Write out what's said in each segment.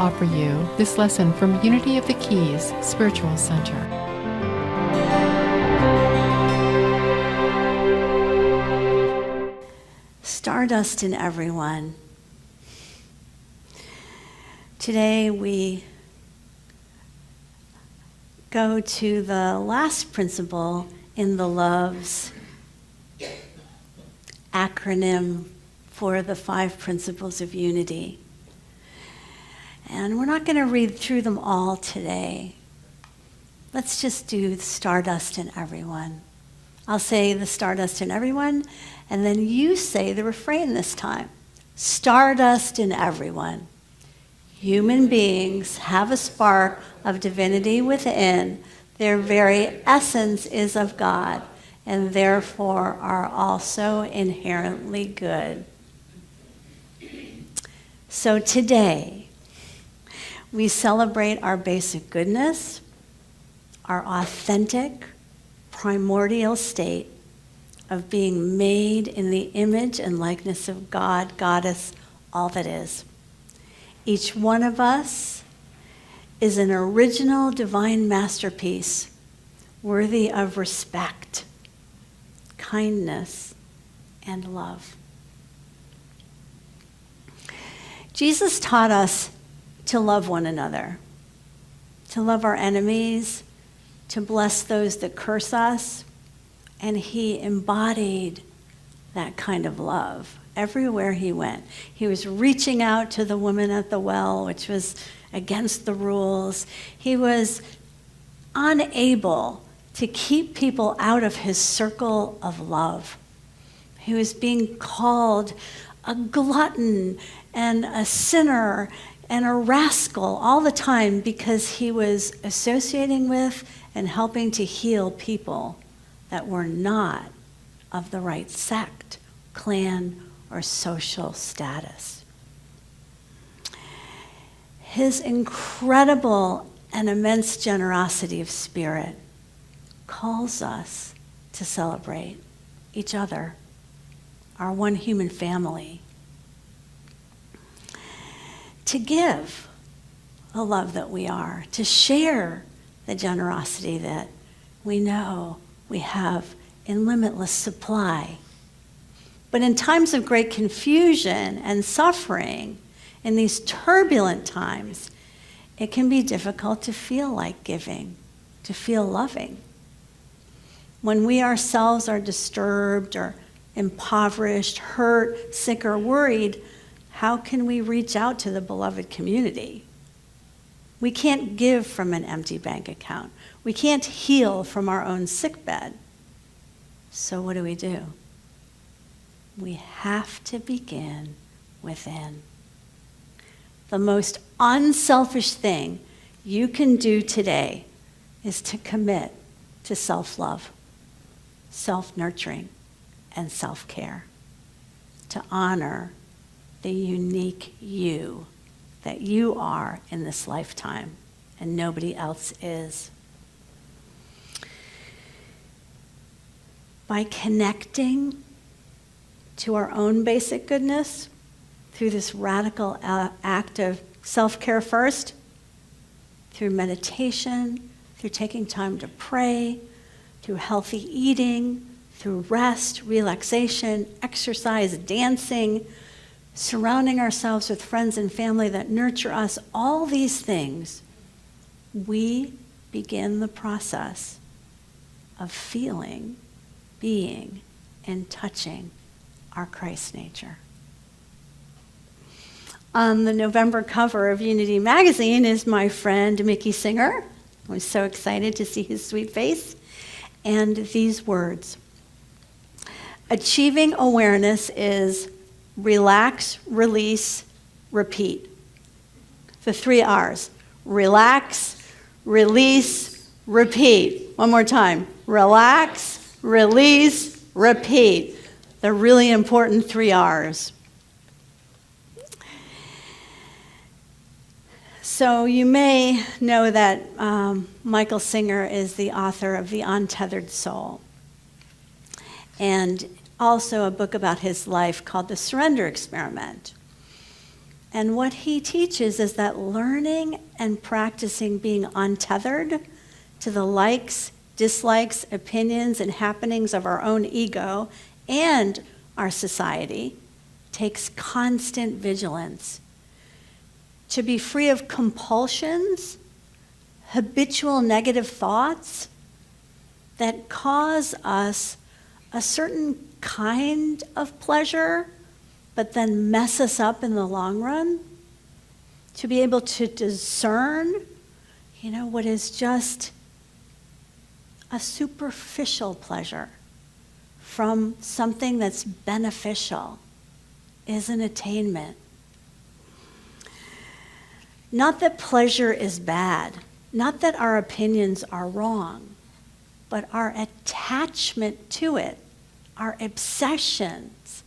offer you this lesson from Unity of the Keys Spiritual Center. Stardust in everyone. Today we go to the last principle in the L.O.V.E.S acronym for the 5 principles of unity. And we're not going to read through them all today. Let's just do the Stardust in everyone. I'll say the Stardust in everyone, and then you say the refrain this time. Stardust in everyone. Human beings have a spark of divinity within. Their very essence is of God, and therefore are also inherently good. So today, we celebrate our basic goodness, our authentic, primordial state of being made in the image and likeness of God, Goddess, all that is. Each one of us is an original divine masterpiece worthy of respect, kindness, and love. Jesus taught us to love one another, to love our enemies, to bless those that curse us, and he embodied that kind of love everywhere he went. He was reaching out to the woman at the well, which was against the rules. He was unable to keep people out of his circle of love. He was being called a glutton and a sinner and a rascal all the time because he was associating with and helping to heal people that were not of the right sect, clan, or social status. His incredible and immense generosity of spirit calls us to celebrate each other, our one human family, to give the love that we are, to share the generosity that we know we have in limitless supply. But in times of great confusion and suffering, in these turbulent times, it can be difficult to feel like giving, to feel loving. When we ourselves are disturbed or impoverished, hurt, sick, or worried, how can we reach out to the beloved community? We can't give from an empty bank account. We can't heal from our own sickbed. So what do? We have to begin within. The most unselfish thing you can do today is to commit to self-love, self-nurturing, and self-care, to honor the unique you that you are in this lifetime and nobody else is. By connecting to our own basic goodness through this radical act of self-care first, through meditation, through taking time to pray, through healthy eating, through rest, relaxation, exercise, dancing, surrounding ourselves with friends and family that nurture us, all these things, we begin the process of feeling, being, and touching our Christ nature. On the November cover of Unity magazine is my friend Mickey Singer. I was so excited to see his sweet face. And these words: achieving awareness is relax, release, repeat. The 3 R's. Relax, release, repeat. One more time. Relax, release, repeat. The really important 3 R's. So you may know that Michael Singer is the author of The Untethered Soul, and also a book about his life called The Surrender Experiment. And what he teaches is that learning and practicing being untethered to the likes, dislikes, opinions, and happenings of our own ego and our society takes constant vigilance. To be free of compulsions, habitual negative thoughts that cause us a certain kind of pleasure, but then mess us up in the long run. To be able to discern, what is just a superficial pleasure from something that's beneficial is an attainment. Not that pleasure is bad, not that our opinions are wrong, but our attachment to it, our obsessions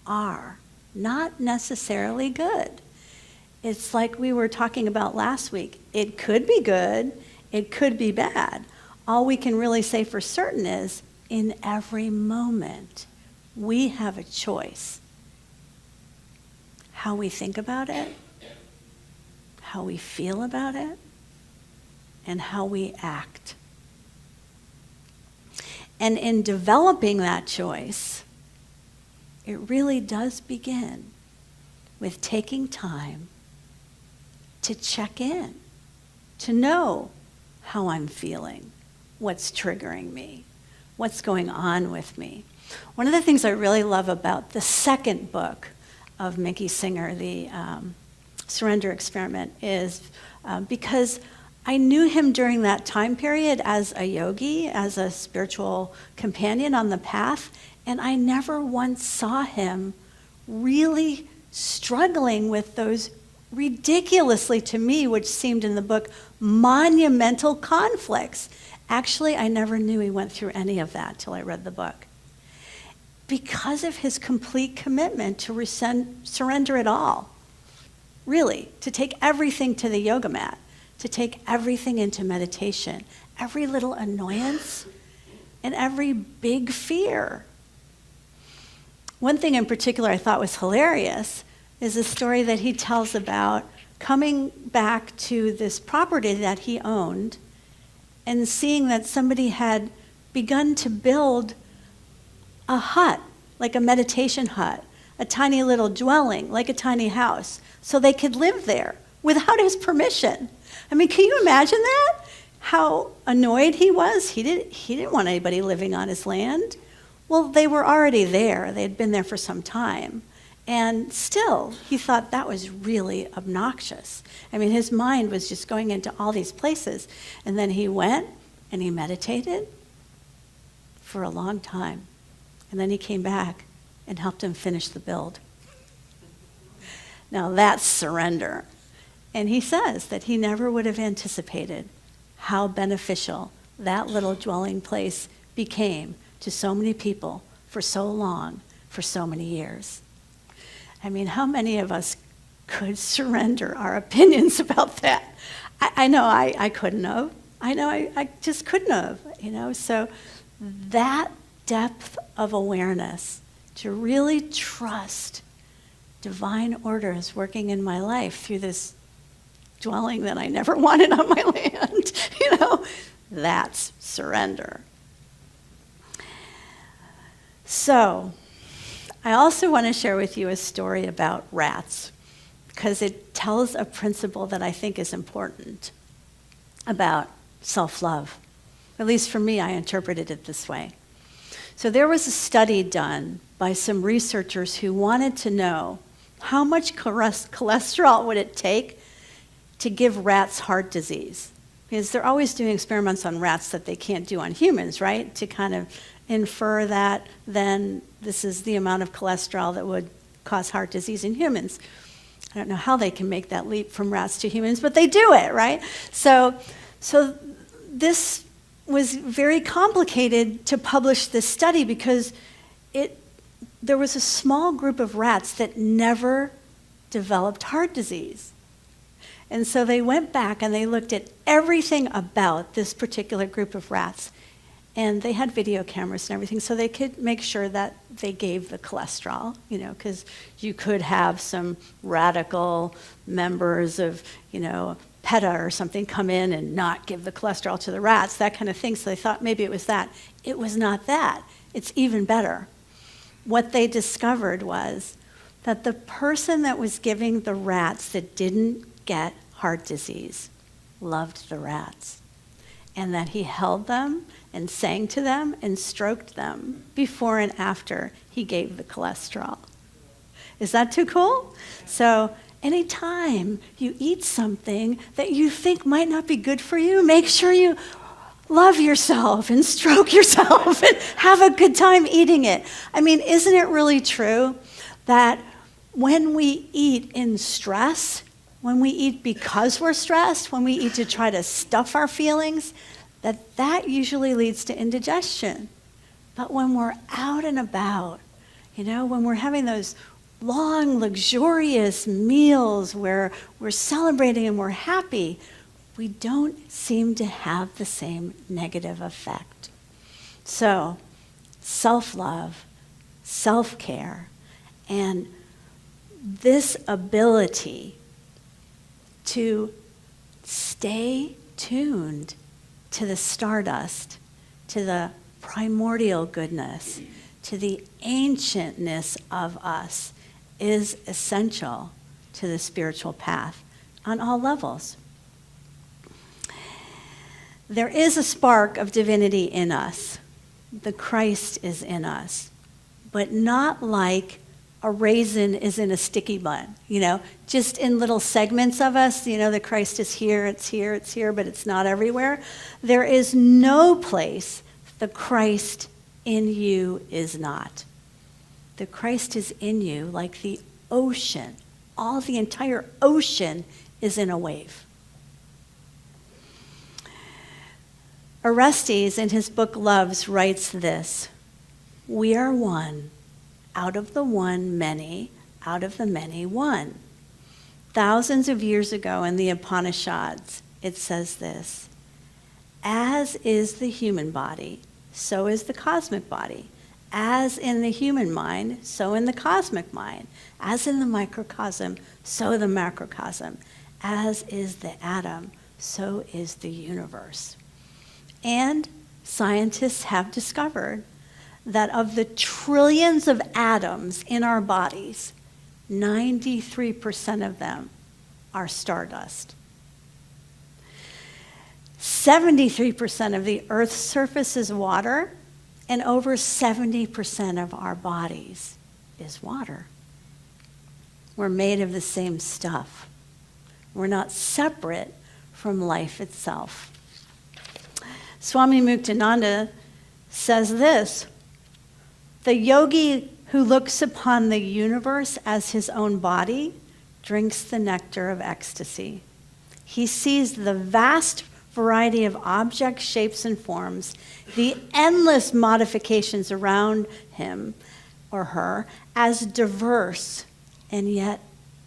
are not necessarily good. It's like we were talking about last week. It could be good, it could be bad. All we can really say for certain is, in every moment, we have a choice. How we think about it, how we feel about it, and how we act. And in developing that choice, it really does begin with taking time to check in, to know how I'm feeling, what's triggering me, what's going on with me. One of the things I really love about the second book of Mickey Singer, the Surrender Experiment, is because I knew him during that time period as a yogi, as a spiritual companion on the path, and I never once saw him really struggling with those ridiculously, to me, which seemed in the book, monumental conflicts. Actually, I never knew he went through any of that till I read the book. Because of his complete commitment to surrender it all. Really, to take everything to the yoga mat, to take everything into meditation, every little annoyance and every big fear. One thing in particular I thought was hilarious is a story that he tells about coming back to this property that he owned and seeing that somebody had begun to build a hut, like a meditation hut, a tiny little dwelling, like a tiny house, so they could live there without his permission. I mean, can you imagine that? How annoyed he was? He didn't want anybody living on his land. Well, they were already there. They had been there for some time. And still, he thought that was really obnoxious. I mean, his mind was just going into all these places. And then he went and he meditated for a long time. And then he came back and helped him finish the build. Now that's surrender. And he says that he never would have anticipated how beneficial that little dwelling place became to so many people for so long, for so many years. I mean, how many of us could surrender our opinions about that? I know I couldn't have. I know I just couldn't have, So that depth of awareness, to really trust divine orders working in my life through this dwelling that I never wanted on my land, that's surrender. So, I also want to share with you a story about rats, because it tells a principle that I think is important about self-love. At least for me, I interpreted it this way. So there was a study done by some researchers who wanted to know how much cholesterol would it take to give rats heart disease. Because they're always doing experiments on rats that they can't do on humans, right? To kind of infer that then this is the amount of cholesterol that would cause heart disease in humans. I don't know how they can make that leap from rats to humans, but they do it, right? So this was very complicated to publish this study because there was a small group of rats that never developed heart disease. And so they went back and they looked at everything about this particular group of rats. And they had video cameras and everything, so they could make sure that they gave the cholesterol, because you could have some radical members of, PETA or something come in and not give the cholesterol to the rats, that kind of thing. So they thought maybe it was that. It was not that. It's even better. What they discovered was that the person that was giving the rats that didn't get heart disease loved the rats, and that he held them and sang to them and stroked them before and after he gave the cholesterol. Is that too cool? So anytime you eat something that you think might not be good for you, make sure you love yourself and stroke yourself and have a good time eating it. I mean, isn't it really true that when we eat in stress, when we eat because we're stressed, when we eat to try to stuff our feelings, that usually leads to indigestion. But when we're out and about, when we're having those long, luxurious meals where we're celebrating and we're happy, we don't seem to have the same negative effect. So, self-love, self-care, and this ability to stay tuned to the stardust, to the primordial goodness, to the ancientness of us is essential to the spiritual path on all levels. There is a spark of divinity in us. The Christ is in us, but not like a raisin is in a sticky bun, just in little segments of us. The Christ is here, it's here, it's here, but it's not everywhere. There is no place the Christ in you is not. The Christ is in you like the ocean. The entire ocean is in a wave. Orestes, in his book L.O.V.E.S, writes this: "We are one. Out of the one, many. Out of the many, one." Thousands of years ago in the Upanishads, it says this: "As is the human body, so is the cosmic body. As in the human mind, so in the cosmic mind. As in the microcosm, so the macrocosm. As is the atom, so is the universe." And scientists have discovered that of the trillions of atoms in our bodies, 93% of them are stardust. 73% of the Earth's surface is water, and over 70% of our bodies is water. We're made of the same stuff. We're not separate from life itself. Swami Muktananda says this: "The yogi who looks upon the universe as his own body drinks the nectar of ecstasy. He sees the vast variety of objects, shapes, and forms, the endless modifications around him or her as diverse and yet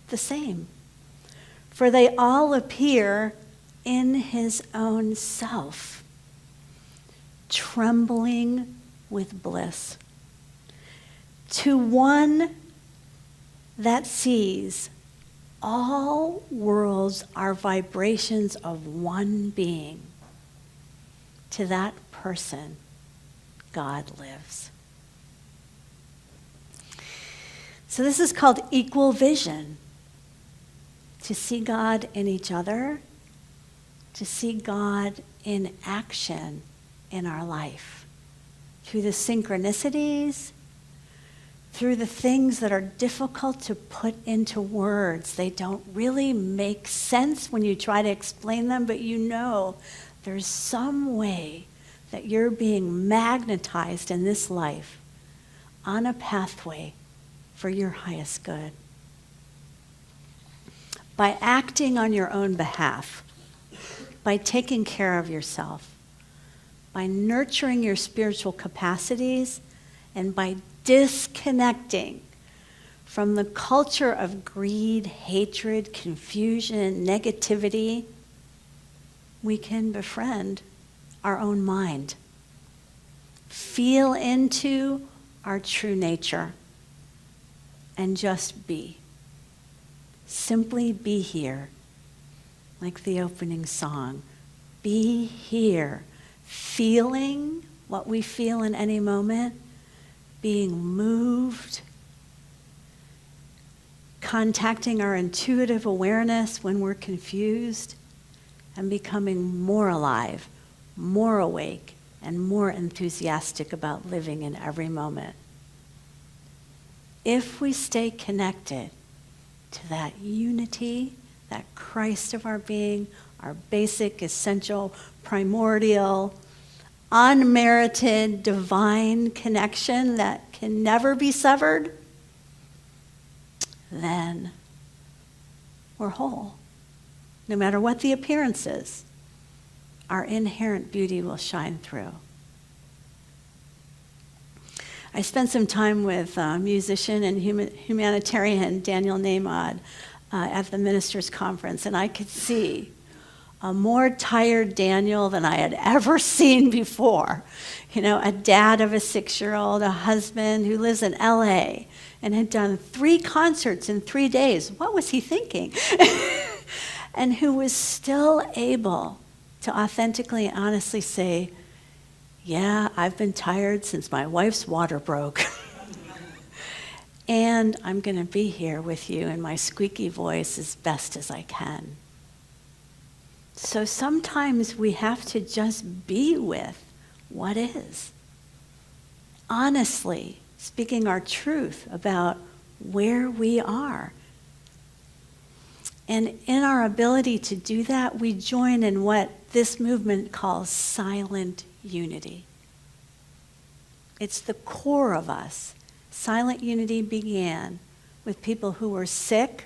the same. For they all appear in his own self, trembling with bliss. To one that sees, all worlds are vibrations of one being. To that person, God lives." So this is called equal vision. To see God in each other, to see God in action in our life, through the synchronicities, through the things that are difficult to put into words. They don't really make sense when you try to explain them, but there's some way that you're being magnetized in this life on a pathway for your highest good. By acting on your own behalf, by taking care of yourself, by nurturing your spiritual capacities, and by disconnecting from the culture of greed, hatred, confusion, negativity, we can befriend our own mind. feel into our true nature, and just be. Simply be here, like the opening song. Be here, feeling what we feel in any moment, being moved, contacting our intuitive awareness when we're confused, and becoming more alive, more awake, and more enthusiastic about living in every moment. If we stay connected to that unity, that Christ of our being, our basic, essential, primordial, unmerited, divine connection that can never be severed, then we're whole. No matter what the appearance is, our inherent beauty will shine through. I spent some time with musician and humanitarian Daniel Nahmad at the ministers' conference, and I could see a more tired Daniel than I had ever seen before. You know, a dad of a 6-year-old, a husband who lives in L.A. and had done 3 concerts in 3 days. What was he thinking? And who was still able to authentically and honestly say, yeah, I've been tired since my wife's water broke. And I'm going to be here with you in my squeaky voice as best as I can. So sometimes we have to just be with what is. Honestly, speaking our truth about where we are. And in our ability to do that, we join in what this movement calls silent unity. It's the core of us. Silent unity began with people who were sick,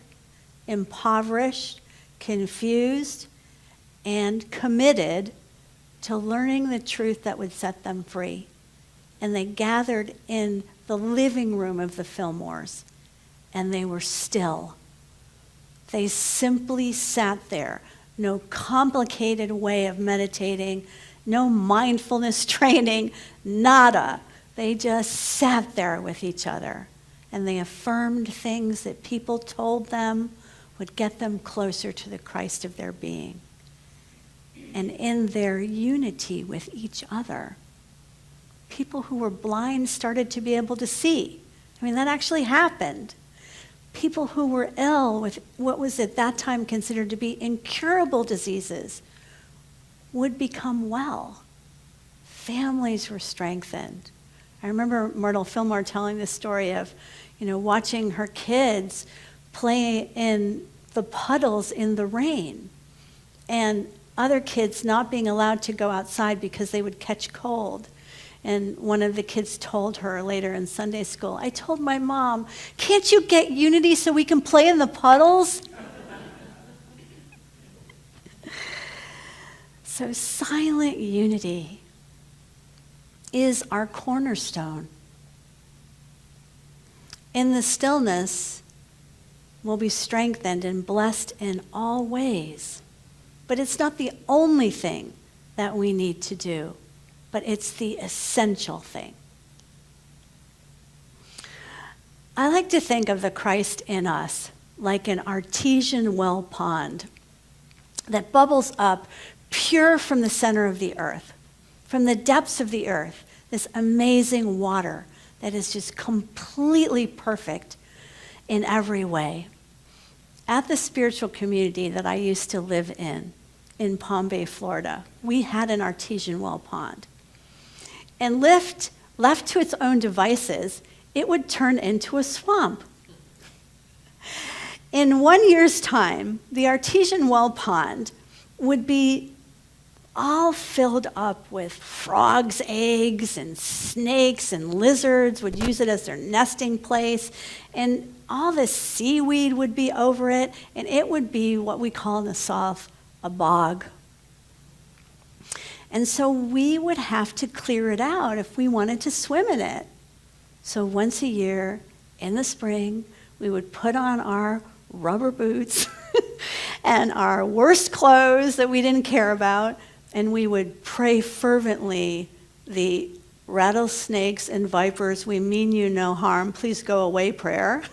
impoverished, confused, and committed to learning the truth that would set them free. And they gathered in the living room of the Fillmores, and they were still. They simply sat there. No complicated way of meditating, no mindfulness training, nada. They just sat there with each other, and they affirmed things that people told them would get them closer to the Christ of their being. And in their unity with each other, people who were blind started to be able to see. I mean, that actually happened. People who were ill with what was at that time considered to be incurable diseases would become well. Families were strengthened. I remember Myrtle Fillmore telling this story of, watching her kids play in the puddles in the rain, and other kids not being allowed to go outside because they would catch cold. And one of the kids told her later in Sunday school, I told my mom, can't you get Unity so we can play in the puddles? So silent unity is our cornerstone. In the stillness, we'll be strengthened and blessed in all ways. But it's not the only thing that we need to do, but it's the essential thing. I like to think of the Christ in us like an artesian well pond that bubbles up pure from the center of the earth, from the depths of the earth, this amazing water that is just completely perfect in every way. At the spiritual community that I used to live in Palm Bay, Florida, we had an artesian well pond. And left to its own devices, it would turn into a swamp. In 1 year's time, the artesian well pond would be all filled up with frogs' eggs, and snakes and lizards would use it as their nesting place, and all this seaweed would be over it, and it would be what we call in the South a bog. And so we would have to clear it out if we wanted to swim in it. So once a year, in the spring, we would put on our rubber boots and our worst clothes that we didn't care about, and we would pray fervently the rattlesnakes and vipers, we mean you no harm, please go away prayer.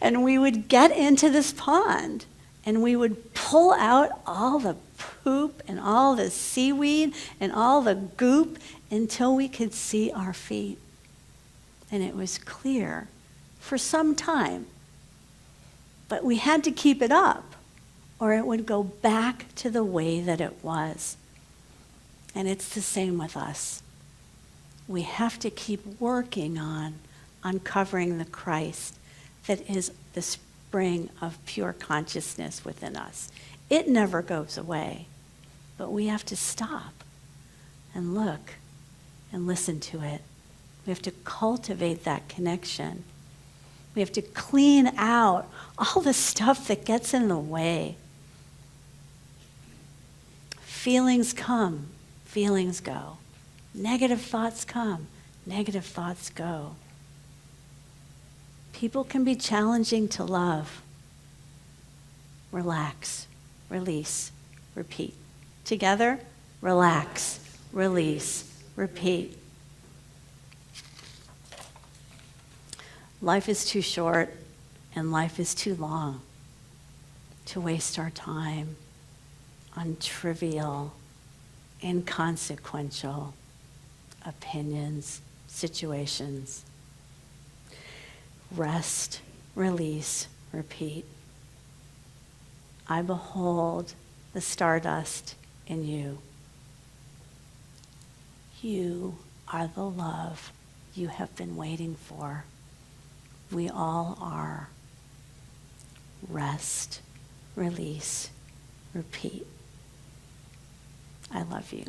And we would get into this pond and we would pull out all the poop and all the seaweed and all the goop until we could see our feet. And it was clear for some time. But we had to keep it up or it would go back to the way that it was. And it's the same with us. We have to keep working on uncovering the Christ that is the spring of pure consciousness within us. It never goes away, but we have to stop and look and listen to it. We have to cultivate that connection. We have to clean out all the stuff that gets in the way. Feelings come, feelings go. Negative thoughts come, negative thoughts go. People can be challenging to love. Relax, release, repeat. Together, relax, release, repeat. Life is too short and life is too long to waste our time on trivial, inconsequential opinions, situations. Rest, release, repeat. I behold the stardust in you. You are the love you have been waiting for. We all are. Rest, release, repeat. I love you.